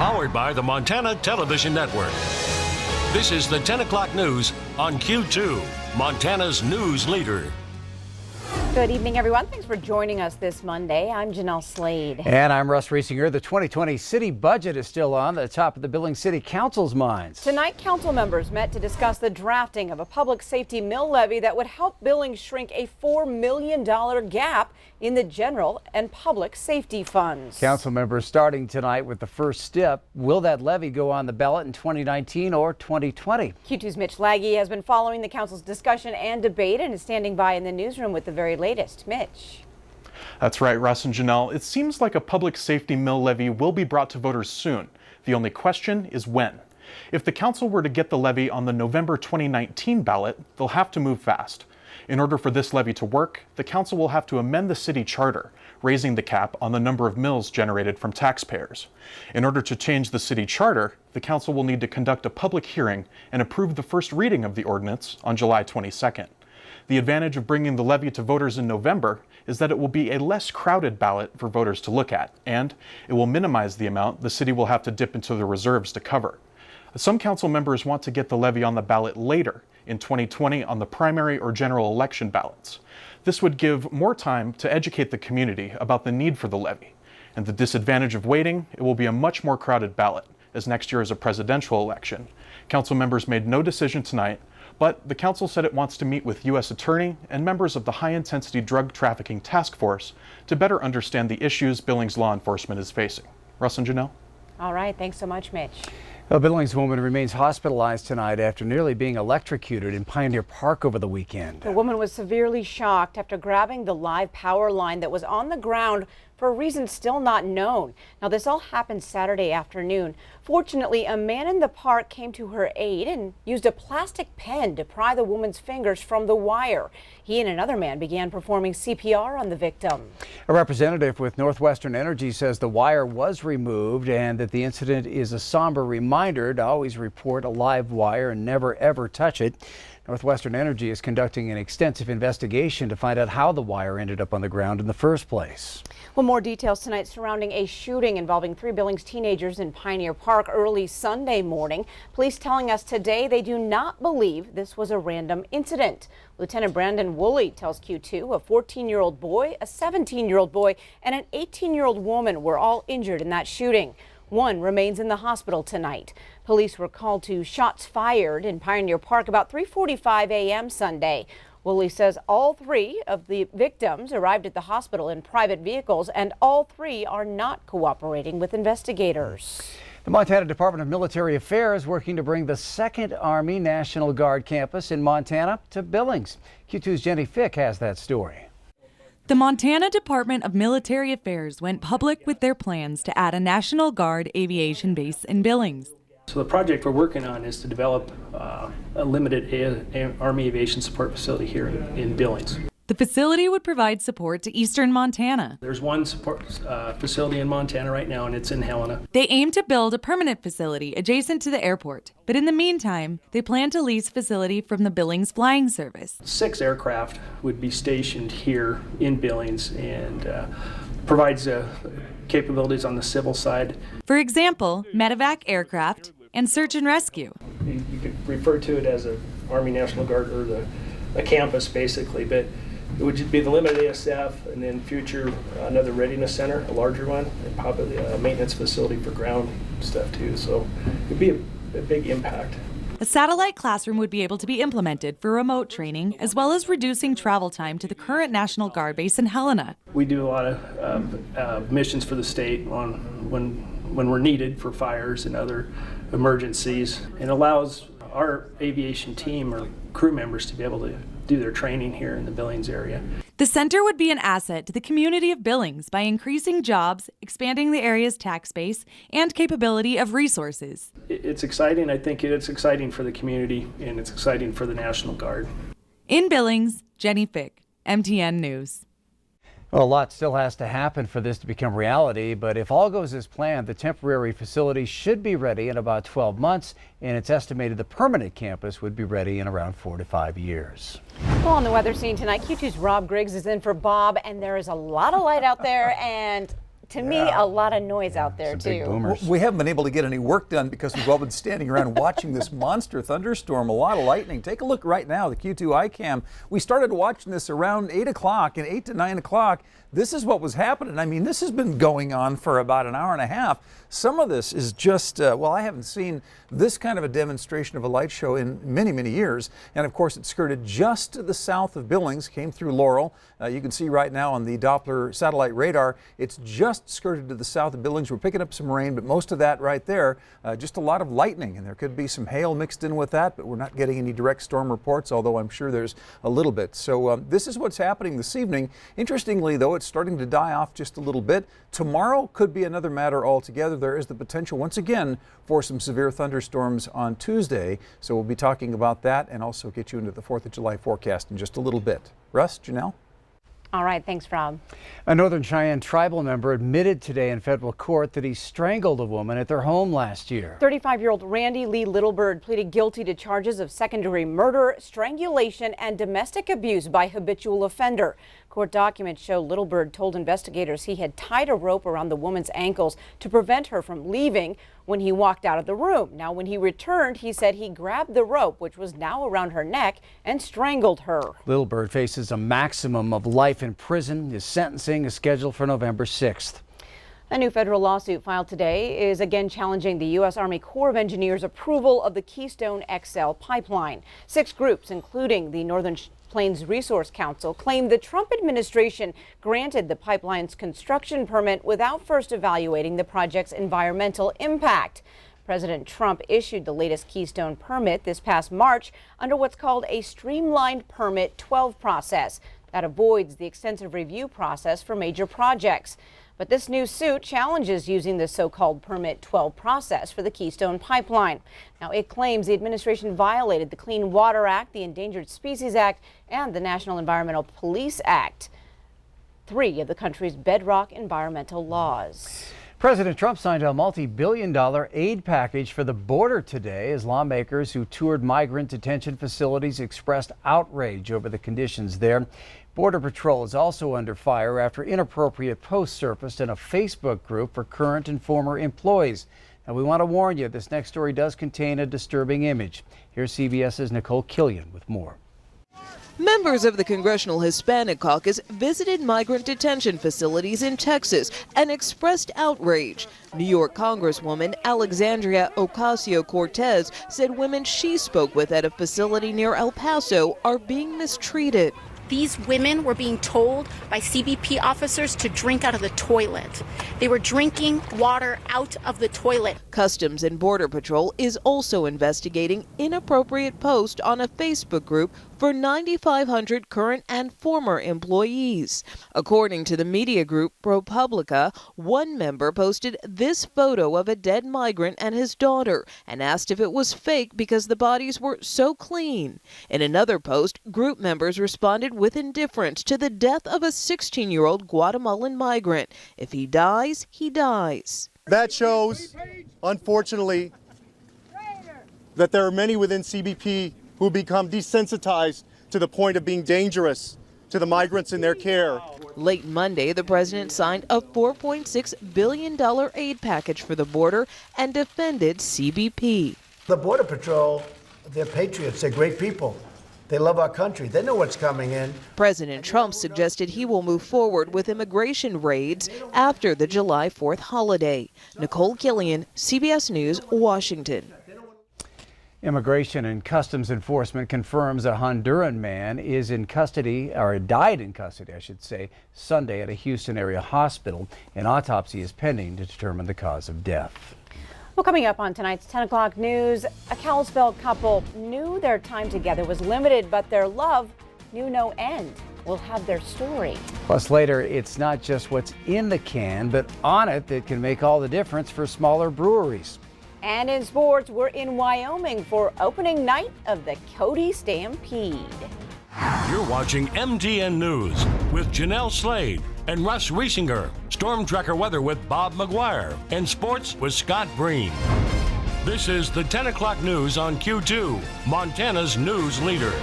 Powered by the Montana Television Network. This is the 10 o'clock news on Q2, Montana's news leader. Good evening, everyone. Thanks for joining us this Monday. I'm Jeanelle Slade. And I'm Russ Riesinger. The 2020 city budget is still on the top of the Billings City Council's minds. Tonight, council members met to discuss the drafting of a public safety mill levy that would help Billings shrink a $4 million gap in the general and public safety funds. Council members starting tonight with the first step. Will that levy go on the ballot in 2019 or 2020? Q2's Mitch Laggy has been following the council's discussion and debate and is standing by in the newsroom with the very latest. Mitch. That's right, Russ and Jeanelle. It seems like a public safety mill levy will be brought to voters soon. The only question is when. If the council were to get the levy on the November 2019 ballot, they'll have to move fast. In order for this levy to work, the council will have to amend the city charter, raising the cap on the number of mills generated from taxpayers. In order to change the city charter, the council will need to conduct a public hearing and approve the first reading of the ordinance on July 22nd. The advantage of bringing the levy to voters in November is that it will be a less crowded ballot for voters to look at, and it will minimize the amount the city will have to dip into the reserves to cover. Some council members want to get the levy on the ballot later, in 2020 on the primary or general election ballots. This would give more time to educate the community about the need for the levy. And the disadvantage of waiting, it will be a much more crowded ballot, as next year is a presidential election. Council members made no decision tonight, but the council said it wants to meet with U.S. Attorney and members of the High-Intensity Drug Trafficking Task Force to better understand the issues Billings law enforcement is facing. Russ and Jeanelle? All right, thanks so much, Mitch. A Billings woman remains hospitalized tonight after nearly being electrocuted in Pioneer Park over the weekend. The woman was severely shocked after grabbing the live power line that was on the ground for a reason still not known. Now, this all happened Saturday afternoon. Fortunately, a man in the park came to her aid and used a plastic pen to pry the woman's fingers from the wire. He and another man began performing CPR on the victim. A representative with Northwestern Energy says the wire was removed and that the incident is a somber reminder to always report a live wire and never ever touch it. Northwestern Energy is conducting an extensive investigation to find out how the wire ended up on the ground in the first place. Well, more details tonight surrounding a shooting involving 3 Billings teenagers in Pioneer Park early Sunday morning. Police telling us today they do not believe this was a random incident. Lieutenant Brandon Woolley tells Q2 a 14-year-old boy, a 17-year-old boy, and an 18-year-old woman were all injured in that shooting. One remains in the hospital tonight. Police were called to shots fired in Pioneer Park about 3:45 a.m. Sunday. Woolley says all 3 of the victims arrived at the hospital in private vehicles, and all 3 are not cooperating with investigators. The Montana Department of Military Affairs working to bring the 2nd Army National Guard campus in Montana to Billings. Q2's Jenny Fick has that story. The Montana Department of Military Affairs went public with their plans to add a National Guard aviation base in Billings. So the project we're working on is to develop a limited Army aviation support facility here in Billings. The facility would provide support to eastern Montana. There's one support facility in Montana right now, and it's in Helena. They aim to build a permanent facility adjacent to the airport, but in the meantime, they plan to lease facility from the Billings Flying Service. 6 aircraft would be stationed here in Billings and provides capabilities on the civil side. For example, medevac aircraft and search and rescue. You could refer to it as an Army National Guard or a campus basically, but it would be the limited ASF and then future another readiness center, a larger one, and probably a maintenance facility for ground stuff too. So it'd be a big impact. A satellite classroom would be able to be implemented for remote training, as well as reducing travel time to the current National Guard base in Helena. We do a lot of missions for the state when we're needed for fires and other emergencies, and allows our aviation team or crew members to be able to do their training here in the Billings area. The center would be an asset to the community of Billings by increasing jobs, expanding the area's tax base, and capability of resources. It's exciting. I think it's exciting for the community, and it's exciting for the National Guard. In Billings, Jenny Fick, MTN News. Well, a lot still has to happen for this to become reality, but if all goes as planned, the temporary facility should be ready in about 12 months, and it's estimated the permanent campus would be ready in around 4 to 5 years. Well, on the weather scene tonight, Q2's Rob Griggs is in for Bob, and there is a lot of light out there, and to me, a lot of noise out there, some big too. boomers. We haven't been able to get any work done because we've all been standing around watching this monster thunderstorm, a lot of lightning. Take a look right now, the Q2 iCam. We started watching this around 8 o'clock, and 8 to 9 o'clock, this is what was happening. I mean, this has been going on for about an hour and a half. Some of this is just, well, I haven't seen this kind of a demonstration of a light show in many, many years. And of course, it skirted just to the south of Billings, came through Laurel. You can see right now on the Doppler satellite radar, it's just skirted to the south of Billings. We're picking up some rain, but most of that right there, just a lot of lightning. And there could be some hail mixed in with that, but we're not getting any direct storm reports, although I'm sure there's a little bit. So this is what's happening this evening. Interestingly, though, it's starting to die off just a little bit. Tomorrow could be another matter altogether. There is the potential once again for some severe thunderstorms on Tuesday. So we'll be talking about that and also get you into the 4th of July forecast in just a little bit. Russ, Jeanelle? All right, thanks, Rob. A Northern Cheyenne tribal member admitted today in federal court that he strangled a woman at their home last year. 35-year-old Randy Lee Littlebird pleaded guilty to charges of second-degree murder, strangulation, and domestic abuse by habitual offender. Court documents show Littlebird told investigators he had tied a rope around the woman's ankles to prevent her from leaving when he walked out of the room. Now, when he returned, he said he grabbed the rope, which was now around her neck, and strangled her. Littlebird faces a maximum of life in prison. His sentencing is scheduled for November 6th. A new federal lawsuit filed today is again challenging the U.S. Army Corps of Engineers' approval of the Keystone XL pipeline. 6 groups, including the Northern Plains Resource Council, claim the Trump administration granted the pipeline's construction permit without first evaluating the project's environmental impact. President Trump issued the latest Keystone permit this past March under what's called a streamlined Permit 12 process that avoids the extensive review process for major projects. But this new suit challenges using the so-called Permit 12 process for the Keystone pipeline. Now, it claims the administration violated the Clean Water Act, the Endangered Species Act, and the National Environmental Police Act, 3 of the country's bedrock environmental laws. President Trump signed a multi-billion-dollar aid package for the border today as lawmakers who toured migrant detention facilities expressed outrage over the conditions there. Border Patrol is also under fire after inappropriate posts surfaced in a Facebook group for current and former employees. Now, we want to warn you, this next story does contain a disturbing image. Here's CBS's Nicole Killian with more. Members of the Congressional Hispanic Caucus visited migrant detention facilities in Texas and expressed outrage. New York Congresswoman Alexandria Ocasio-Cortez said women she spoke with at a facility near El Paso are being mistreated. These women were being told by CBP officers to drink out of the toilet. They were drinking water out of the toilet. Customs and Border Patrol is also investigating inappropriate posts on a Facebook group for 9,500 current and former employees. According to the media group ProPublica, one member posted this photo of a dead migrant and his daughter and asked if it was fake because the bodies were so clean. In another post, group members responded with indifference to the death of a 16-year-old Guatemalan migrant. If he dies, he dies. That shows, unfortunately, that there are many within CBP who become desensitized to the point of being dangerous to the migrants in their care. Late Monday, the president signed a $4.6 billion aid package for the border and defended CBP. The Border Patrol, they're patriots, they're great people. They love our country. They know what's coming in. President Trump suggested he will move forward with immigration raids after the July 4th holiday. Nicole Killian, CBS News, Washington. Immigration and Customs Enforcement confirms a Honduran man is in custody, or died in custody, I should say, Sunday at a Houston area hospital. An autopsy is pending to determine the cause of death. Well, coming up on tonight's 10 o'clock news, a Kalispell couple knew their time together was limited, but their love knew no end. We'll have their story. Plus later, it's not just what's in the can, but on it that can make all the difference for smaller breweries. And in sports, we're in Wyoming for opening night of the Cody Stampede. You're watching MTN News with Jeanelle Slade and Russ Riesinger. Storm Tracker weather with Bob McGuire. And sports with Scott Breen. This is the 10 o'clock news on Q2, Montana's news leader.